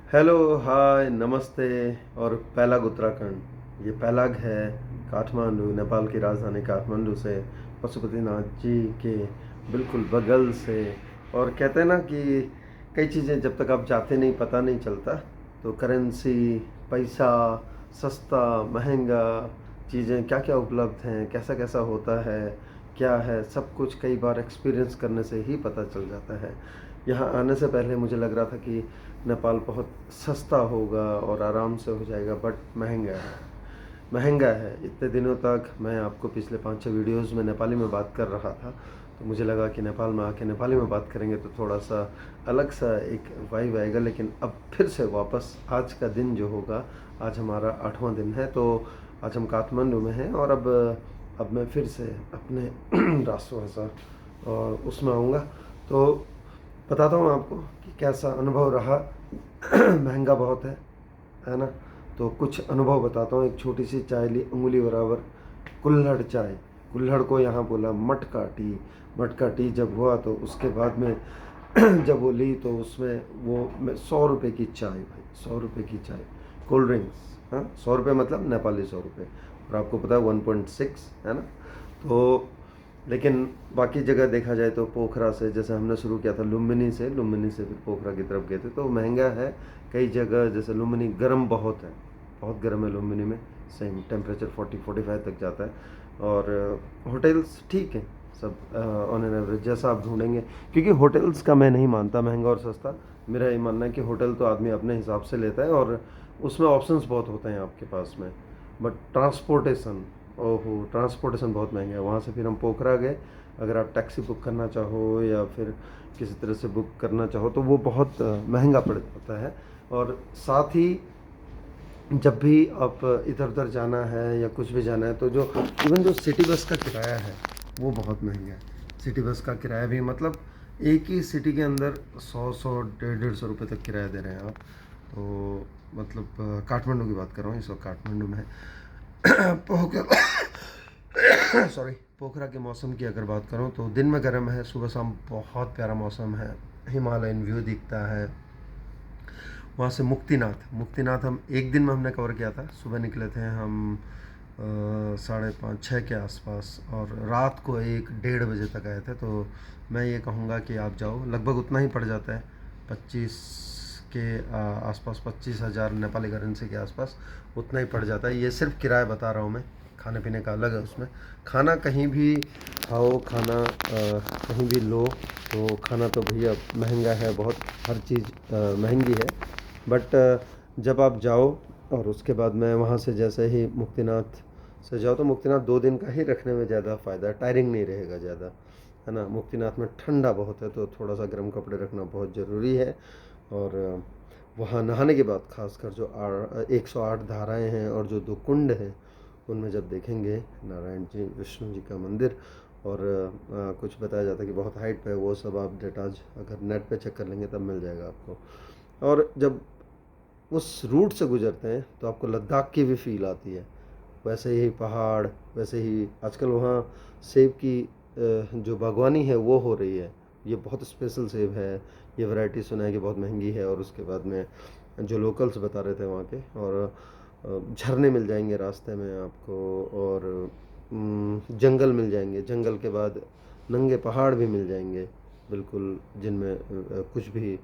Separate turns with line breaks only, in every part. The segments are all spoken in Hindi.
हेलो, हाय, नमस्ते और पैलाग उत्तराखंड। ये पैलाग है काठमांडू, नेपाल की राजधानी काठमांडू से पशुपतिनाथ जी के बिल्कुल बगल से। और कहते हैं ना कि कई चीज़ें जब तक आप जाते नहीं पता नहीं चलता। तो करेंसी, पैसा, सस्ता, महंगा, चीज़ें क्या क्या उपलब्ध हैं, कैसा कैसा होता है, क्या है, सब कुछ कई बार एक्सपीरियंस करने से ही पता चल जाता है। यहाँ आने से पहले मुझे लग रहा था कि नेपाल बहुत सस्ता होगा और आराम से हो जाएगा, बट महंगा है। महंगा है। इतने दिनों तक मैं आपको पिछले 5-6 वीडियोस में नेपाली में बात कर रहा था, तो मुझे लगा कि नेपाल में आके नेपाली में बात करेंगे तो थोड़ा सा अलग सा एक वाइब आएगा। लेकिन अब फिर से वापस आज का दिन जो होगा, आज हमारा 8वां दिन है, तो आज हम काठमांडू में हैं। और अब मैं फिर से अपने राष्ट्रभाषा और उसमें आऊँगा। तो बताता हूँ आपको कि कैसा अनुभव रहा। महंगा बहुत है ना। तो कुछ अनुभव बताता हूँ। एक छोटी सी चाय ली, उंगली बराबर, कुल्हड़ चाय। कुल्हड़ को यहाँ बोला मटका टी। मटका टी जब हुआ तो उसके बाद में जब वो ली तो उसमें वो 100 रुपये की चाय, भाई 100 रुपये की चाय। कोल्ड ड्रिंक्स, हाँ, 100 रुपये मतलब नेपाली 100 रुपये। और आपको पता है 1.6 है ना। तो लेकिन बाकी जगह देखा जाए तो पोखरा से, जैसे हमने शुरू किया था लुम्बिनी से फिर पोखरा की तरफ गए थे, तो महंगा है। कई जगह जैसे लुम्बिनी गर्म बहुत है, बहुत गर्म है लुम्बिनी में। सेम टेम्परेचर 40-45 तक जाता है। और होटल्स ठीक है सब ऑन एन एवरेज, जैसा आप ढूंढेंगे। क्योंकि होटल्स का मैं नहीं मानता महंगा और सस्ता। मेरा ये मानना है कि होटल तो आदमी अपने हिसाब से लेता है और उसमें ऑप्शंस बहुत होते हैं आपके पास में। बट ट्रांसपोर्टेशन, ओहो, ट्रांसपोर्टेशन बहुत महंगा है। वहाँ से फिर हम पोखरा गए। अगर आप टैक्सी बुक करना चाहो या फिर किसी तरह से बुक करना चाहो तो वो बहुत महंगा पड़ जाता है। और साथ ही जब भी आप इधर उधर जाना है या कुछ भी जाना है तो जो इवन जो सिटी बस का किराया है वो बहुत महंगा है। सिटी बस का किराया भी मतलब एक ही सिटी के अंदर 100 150 150 रुपये तक किराया दे रहे हैं आप। तो मतलब काठमांडू की बात कर रहा हूँ, इस वक्त काठमांडू में है। सॉरी, पोखरा के मौसम की अगर बात करूँ तो दिन में गर्म है, सुबह शाम बहुत प्यारा मौसम है, हिमालयन व्यू दिखता है। वहाँ से मुक्तिनाथ, मुक्तिनाथ हम एक दिन में हमने कवर किया था। सुबह निकले थे हम 5:30-6 के आसपास और रात को 1-1:30 बजे तक आए थे। तो मैं ये कहूँगा कि आप जाओ, लगभग उतना ही पड़ जाता है, 25 के आसपास, 25,000 नेपाली करेंसी के आसपास उतना ही पड़ जाता है। ये सिर्फ किराया बता रहा हूँ मैं, खाने पीने का अलग है उसमें। खाना कहीं भी खाओ, खाना कहीं भी लो, तो खाना तो भैया महंगा है बहुत, हर चीज़ महंगी है। बट जब आप जाओ और उसके बाद में वहाँ से जैसे ही मुक्तिनाथ से जाओ तो मुक्तिनाथ 2 दिन का ही रखने में ज़्यादा फ़ायदा है, टायरिंग नहीं रहेगा ज़्यादा, है ना। मुक्तिनाथ में ठंडा बहुत है तो थोड़ा सा गर्म कपड़े रखना बहुत ज़रूरी है। और वहाँ नहाने के बाद खासकर जो 108 धाराएं हैं और जो 2 कुंड हैं, उनमें जब देखेंगे नारायण जी, विष्णु जी का मंदिर, और कुछ बताया जाता है कि बहुत हाइट पे है, वो सब आप डेटाज अगर नेट पे चेक कर लेंगे तब मिल जाएगा आपको। और जब उस रूट से गुजरते हैं तो आपको लद्दाख की भी फील आती है। वैसे ही पहाड़, वैसे ही आजकल वहाँ सेब की जो बागवानी है वो हो रही है। ये बहुत स्पेशल सेब है। ये वैरायटी सुना है कि बहुत महंगी है। और उसके बाद में जो लोकल्स बता रहे थे वहाँ के, और झरने मिल जाएंगे रास्ते में आपको, और जंगल मिल जाएंगे। जंगल के बाद नंगे पहाड़ भी मिल जाएंगे, बिल्कुल, जिनमें कुछ भी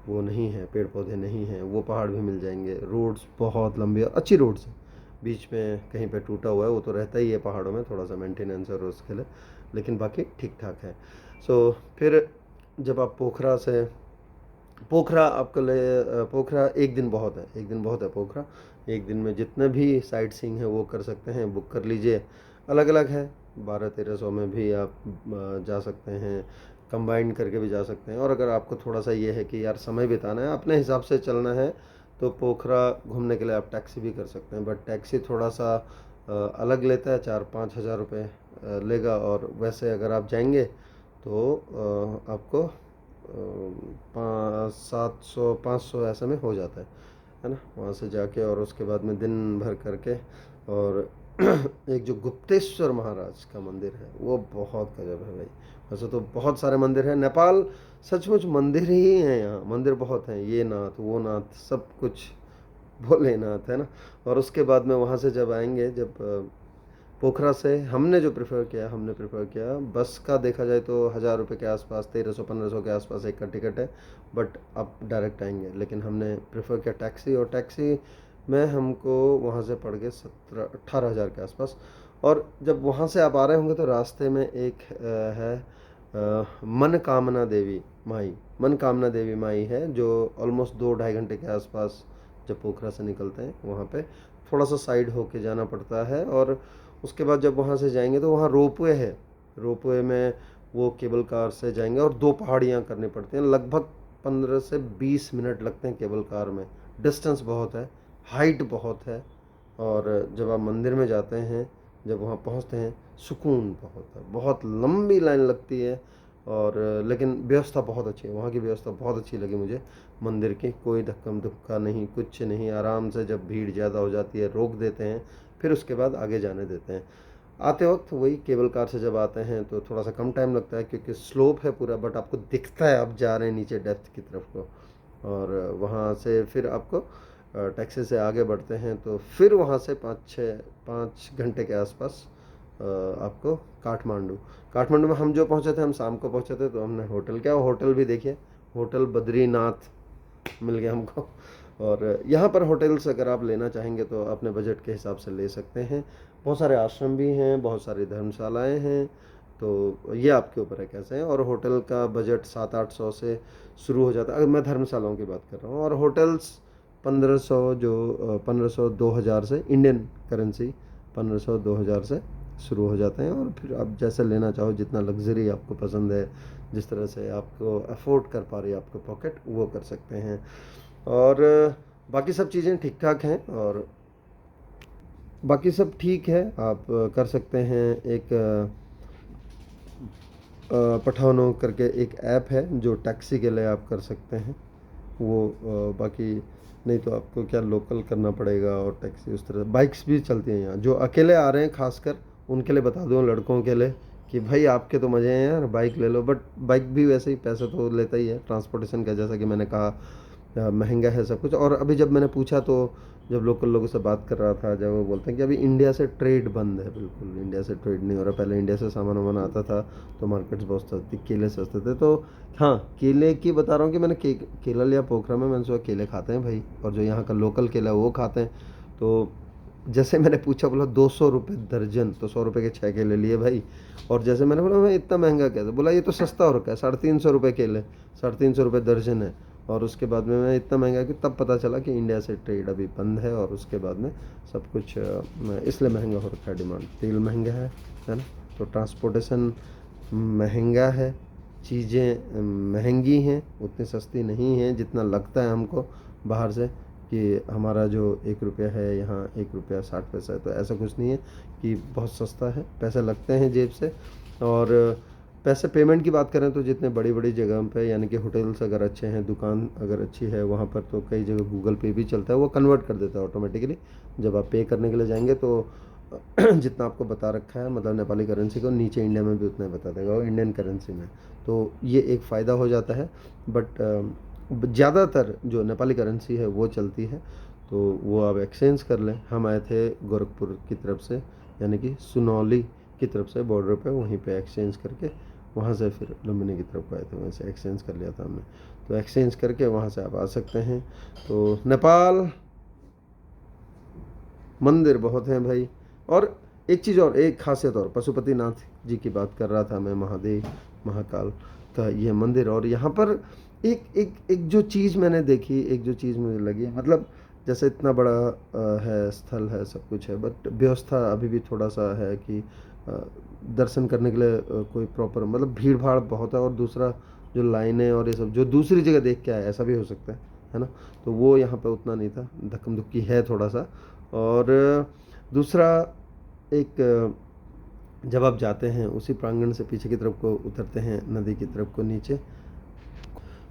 वो नहीं है, पेड़ पौधे नहीं हैं, वो पहाड़ भी मिल जाएंगे। रोड्स बहुत लंबी और अच्छी रोड्स हैं। बीच में कहीं पे टूटा हुआ है वो तो रहता ही है पहाड़ों में, थोड़ा सा मेंटेनेंस और उसके लिए, लेकिन बाकी ठीक ठाक है। सो फिर जब आप पोखरा आपके लिए, पोखरा एक दिन बहुत है, एक दिन बहुत है पोखरा। एक दिन में जितने भी साइट सीइंग है वो कर सकते हैं, बुक कर लीजिए। अलग अलग है, 1200-1300 में भी आप जा सकते हैं, कंबाइन करके भी जा सकते हैं। और अगर आपको थोड़ा सा ये है कि यार समय बिताना है, अपने हिसाब से चलना है, तो पोखरा घूमने के लिए आप टैक्सी भी कर सकते हैं। बट टैक्सी थोड़ा सा अलग लेता है, 4-5 हज़ार रुपये लेगा। और वैसे अगर आप जाएंगे तो आपको 700-500 ऐसे में हो जाता है ना। वहाँ से जाके और उसके बाद में दिन भर करके, और एक जो गुप्तेश्वर महाराज का मंदिर है वो बहुत गजब है भाई। वैसे तो बहुत सारे मंदिर हैं नेपाल, सचमुच मंदिर ही हैं, यहाँ मंदिर बहुत हैं, ये नाथ वो नाथ सब कुछ भोलेनाथ है ना। और उसके बाद में वहाँ से जब आएंगे, जब पोखरा से हमने जो प्रेफर किया, हमने प्रेफर किया बस का, देखा जाए तो 1000 रुपये के आसपास, 1300 1500 के आसपास एक का टिकट है, बट आप डायरेक्ट आएंगे। लेकिन हमने प्रेफर किया टैक्सी, और टैक्सी में हमको वहाँ से पड़ गए 17 18 हज़ार के आसपास। और जब वहाँ से आप आ रहे होंगे तो रास्ते में एक है मनकामना देवी माई, मनकामना देवी माई है, जो ऑलमोस्ट 2 ढाई घंटे के आसपास जब पोखरा से निकलते हैं वहाँ पे थोड़ा सा साइड होके जाना पड़ता है। और उसके बाद जब वहाँ से जाएंगे तो वहाँ रोपवे है, रोपवे में वो केबल कार से जाएंगे, और 2 पहाड़ियाँ करनी पड़ती हैं, लगभग 15 से 20 मिनट लगते हैं केबल कार में। डिस्टेंस बहुत है, हाइट बहुत है, और जब आप मंदिर में जाते हैं, जब वहाँ पहुँचते हैं, सुकून बहुत है, बहुत लंबी लाइन लगती है। और लेकिन व्यवस्था बहुत अच्छी है, वहाँ की व्यवस्था बहुत अच्छी लगी मुझे मंदिर की, कोई धक्कम धुक्का नहीं, कुछ नहीं, आराम से जब भीड़ ज़्यादा हो जाती है रोक देते हैं, फिर उसके बाद आगे जाने देते हैं। आते वक्त वही केबल कार से जब आते हैं तो थोड़ा सा कम टाइम लगता है, क्योंकि स्लोप है पूरा, बट आपको दिखता है आप जा रहे हैं नीचे डेप्थ की तरफ को। और वहाँ से फिर आपको टैक्सी से आगे बढ़ते हैं, तो फिर वहाँ से 5 घंटे के आसपास आपको काठमांडू। काठमांडू में हम जो पहुँचे थे, हम शाम को पहुँचे थे, तो हमने होटल क्या, होटल भी देखिए, होटल बद्रीनाथ मिल गया हमको। और यहाँ पर होटल्स अगर आप लेना चाहेंगे तो अपने बजट के हिसाब से ले सकते हैं, बहुत सारे आश्रम भी हैं, बहुत सारी धर्मशालाएँ हैं, तो ये आपके ऊपर है कैसे है। और होटल का बजट 700 800 से शुरू हो जाता है, अगर मैं धर्मशालाओं की बात कर रहा हूँ। और होटल्स 1500, जो 1500 2000 से इंडियन करेंसी 1500 2000 से शुरू हो जाते हैं। और फिर आप जैसे लेना चाहो, जितना लग्जरी आपको पसंद है, जिस तरह से आपको अफोर्ड कर पा रही है आपको पॉकेट, वो कर सकते हैं। और बाकी सब चीज़ें ठीक ठाक हैं, और बाकी सब ठीक है, आप कर सकते हैं। एक पठानो करके एक ऐप है जो टैक्सी के लिए आप कर सकते हैं, वो बाकी नहीं तो आपको क्या लोकल करना पड़ेगा। और टैक्सी उस तरह, बाइक्स भी चलती हैं यहाँ, जो अकेले आ रहे हैं खासकर उनके लिए बता दूँ, लड़कों के लिए, कि भाई आपके तो मज़े हैं यार, बाइक ले लो। बट बाइक भी वैसे ही पैसा तो लेता ही है ट्रांसपोर्टेशन का, जैसा कि मैंने कहा महंगा है सब कुछ। और अभी जब मैंने पूछा, तो जब लोकल लोगों से बात कर रहा था, जब वो बोलते हैं कि अभी इंडिया से ट्रेड बंद है, बिल्कुल इंडिया से ट्रेड नहीं हो रहा। पहले इंडिया से सामान वामान आता था तो मार्केट्स बहुत सस्ती, केले सस्ते थे। तो हाँ, केले की बता रहा हूँ कि मैंने केला लिया पोखरा में, मैंने सोचा केले खाते हैं भाई, और जो यहाँ का लोकल केला है वो खाते हैं। तो जैसे मैंने पूछा, बोला 200 रुपये दर्जन, तो 100 रुपये के 6 केले लिए भाई। और जैसे मैंने बोला मैं इतना महंगा कैसे, बोला ये तो सस्ता हो रखा है, 350 रुपये केले, 350 रुपये दर्जन है। और उसके बाद में मैं इतना महंगा, कि तब पता चला कि इंडिया से ट्रेड अभी बंद है, और उसके बाद में सब कुछ इसलिए महंगा हो रखा है, डिमांड, तेल महंगा है ना, तो ट्रांसपोर्टेशन महंगा है, चीज़ें महंगी हैं, उतनी सस्ती नहीं हैं जितना लगता है हमको बाहर से, कि हमारा जो 1 रुपया है यहाँ 1 रुपया 60 पैसा है, तो ऐसा कुछ नहीं है कि बहुत सस्ता है, पैसे लगते हैं जेब से। और पैसे पेमेंट की बात करें तो जितने बड़ी बड़ी जगह पे, यानी कि होटल्स अगर अच्छे हैं, दुकान अगर अच्छी है, वहाँ पर तो कई जगह गूगल पे भी चलता है, वो कन्वर्ट कर देता है ऑटोमेटिकली। जब आप पे करने के लिए जाएंगे तो जितना आपको बता रखा है, मतलब नेपाली करेंसी को, नीचे इंडिया में भी उतना ही बता देगा वो इंडियन करेंसी में, तो ये एक फ़ायदा हो जाता है। बट ज़्यादातर जो नेपाली करेंसी है वो चलती है, तो वो आप एक्सचेंज कर लें। हम आए थे गोरखपुर की तरफ से, यानी कि सुनौली की तरफ से, बॉर्डर पे, वहीं पे एक्सचेंज करके वहाँ से फिर लुम्बिनी की तरफ को आए थे, वहीं से एक्सचेंज कर लिया था हमने। तो एक्सचेंज करके वहाँ से आप आ सकते हैं। तो नेपाल मंदिर बहुत हैं भाई। और एक चीज़ और, एक खासियत और, पशुपतिनाथ जी की बात कर रहा था मैं, महादेव महाकाल का ये मंदिर। और यहाँ पर एक एक एक जो चीज़ मैंने देखी, एक जो चीज़ मुझे लगी, मतलब जैसे इतना बड़ा है, स्थल है, सब कुछ है, बट व्यवस्था अभी भी थोड़ा सा है कि दर्शन करने के लिए कोई प्रॉपर, मतलब भीड़ भाड़ बहुत है। और दूसरा जो लाइनें और ये सब, जो दूसरी जगह देख के आए, ऐसा भी हो सकता है ना, तो वो यहाँ पे उतना नहीं था, धक्कम धुक्की है थोड़ा सा। और दूसरा, एक जब आप जाते हैं उसी प्रांगण से पीछे की तरफ को उतरते हैं, नदी की तरफ को नीचे,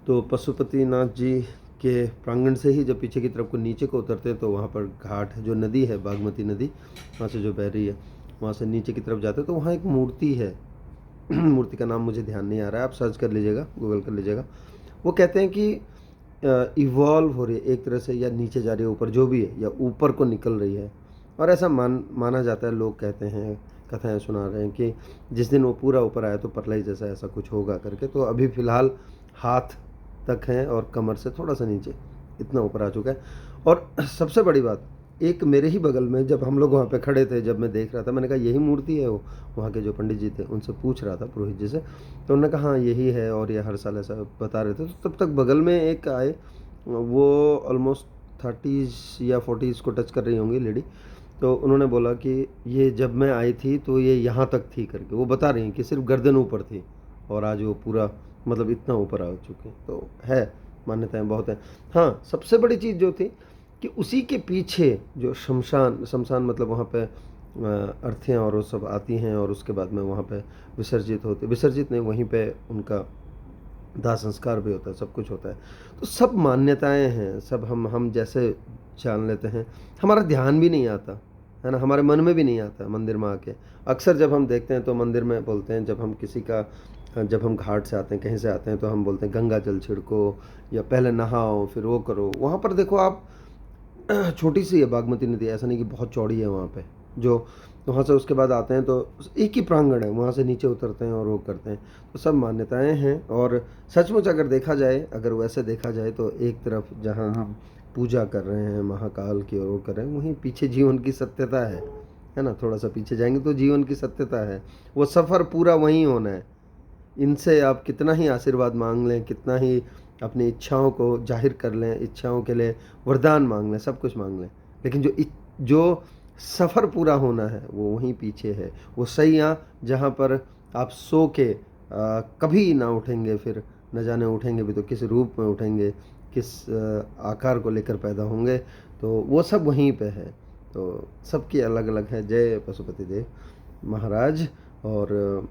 तो पशुपतिनाथ जी के प्रांगण से ही जब पीछे की तरफ को नीचे को उतरते हैं, तो वहाँ पर घाट है, जो नदी है बागमती नदी, वहाँ से जो बह रही है, वहाँ से नीचे की तरफ जाते हैं, तो वहाँ एक मूर्ति है, मूर्ति का नाम मुझे ध्यान नहीं आ रहा है, आप सर्च कर लीजिएगा, गूगल कर लीजिएगा। वो कहते हैं कि इवॉल्व हो रही है एक तरह से, या नीचे जा रही है, ऊपर जो भी है, या ऊपर को निकल रही है। और ऐसा माना जाता है, लोग कहते हैं, कथाएं सुना रहे हैं कि जिस दिन वो पूरा ऊपर आया तो परलाई जैसा ऐसा कुछ होगा करके। तो अभी फ़िलहाल हाथ तक है और कमर से थोड़ा सा नीचे, इतना ऊपर आ चुका है। और सबसे बड़ी बात, एक मेरे ही बगल में जब हम लोग वहाँ पे खड़े थे, जब मैं देख रहा था, मैंने कहा यही मूर्ति है। वो वहाँ के जो पंडित जी थे उनसे पूछ रहा था, पुरोहित जी से, तो उन्होंने कहा हाँ यही है, और ये हर साल ऐसा बता रहे थे। तो तब तक बगल में एक आए, वो ऑलमोस्ट 30s या 40s को टच कर रही होंगी लेडी। तो उन्होंने बोला कि ये जब मैं आई थी तो ये यहाँ तक थी करके। वो बता रही हैं कि सिर्फ गर्दन ऊपर थी, और आज वो पूरा मतलब इतना ऊपर आ चुके। तो है, मान्यताएं बहुत हैं। हाँ, सबसे बड़ी चीज़ जो थी कि उसी के पीछे जो शमशान मतलब वहाँ पे अर्थियाँ और वो सब आती हैं, और उसके बाद में वहाँ पे विसर्जित नहीं, वहीं पे उनका दाह संस्कार भी होता है, सब कुछ होता है। तो सब मान्यताएं हैं, सब हम जैसे जान लेते हैं, हमारा ध्यान भी नहीं आता है ना, हमारे मन में भी नहीं आता मंदिर में आके। अक्सर जब हम देखते हैं तो मंदिर में बोलते हैं, जब हम घाट से आते हैं, कहीं से आते हैं, तो हम बोलते हैं गंगा जल छिड़को, या पहले नहाओ फिर वो करो। वहाँ पर देखो आप, छोटी सी है बागमती नदी, ऐसा नहीं कि बहुत चौड़ी है वहाँ पे। जो वहाँ से उसके बाद आते हैं तो एक ही प्रांगण है, वहाँ से नीचे उतरते हैं और वो करते हैं। तो सब मान्यताएं हैं। और सचमुच अगर देखा जाए, अगर वैसे देखा जाए, तो एक तरफ जहाँ हम पूजा कर रहे हैं महाकाल की और वो कर रहे हैं, वहीं पीछे जीवन की सत्यता है ना। थोड़ा सा पीछे जाएंगे तो जीवन की सत्यता है, वो सफ़र पूरा वहीं होना है। इनसे आप कितना ही आशीर्वाद मांग लें, कितना ही अपनी इच्छाओं को जाहिर कर लें, इच्छाओं के लिए वरदान मांग लें, सब कुछ मांग लें, लेकिन जो सफ़र पूरा होना है वो वहीं पीछे है। वो सैयाँ जहाँ पर आप सो के कभी ना उठेंगे, फिर न जाने उठेंगे भी तो किस रूप में उठेंगे, किस आकार को लेकर पैदा होंगे, तो वो सब वहीं पे है। तो सबकी अलग अलग है। जय पशुपति देव महाराज। और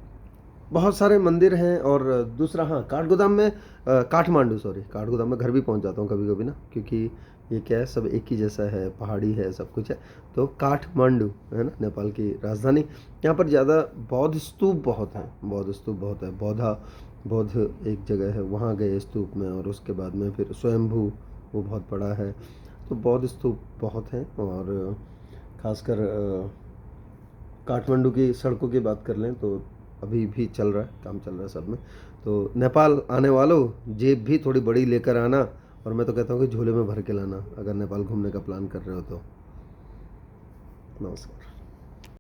बहुत सारे मंदिर हैं। और दूसरा, हाँ, काठगोदाम में काठगोदाम में घर भी पहुंच जाता हूँ कभी कभी ना, क्योंकि ये क्या है, सब एक ही जैसा है, पहाड़ी है, सब कुछ है। तो काठमांडू है ना, नेपाल की राजधानी। यहाँ पर ज़्यादा बौद्ध स्तूप बहुत हैं, बौद्ध एक जगह है, वहाँ गए स्तूप में। और उसके बाद में फिर स्वयंभू, वो बहुत बड़ा है। तो बौद्ध स्तूप बहुत हैं। और ख़ासकर काठमांडू की सड़कों की बात कर लें तो अभी भी चल रहा है, काम चल रहा है सब में। तो नेपाल आने वालों, जेब भी थोड़ी बड़ी लेकर आना, और मैं तो कहता हूँ कि झोले में भर के लाना, अगर नेपाल घूमने का प्लान कर रहे हो तो। नमस्कार।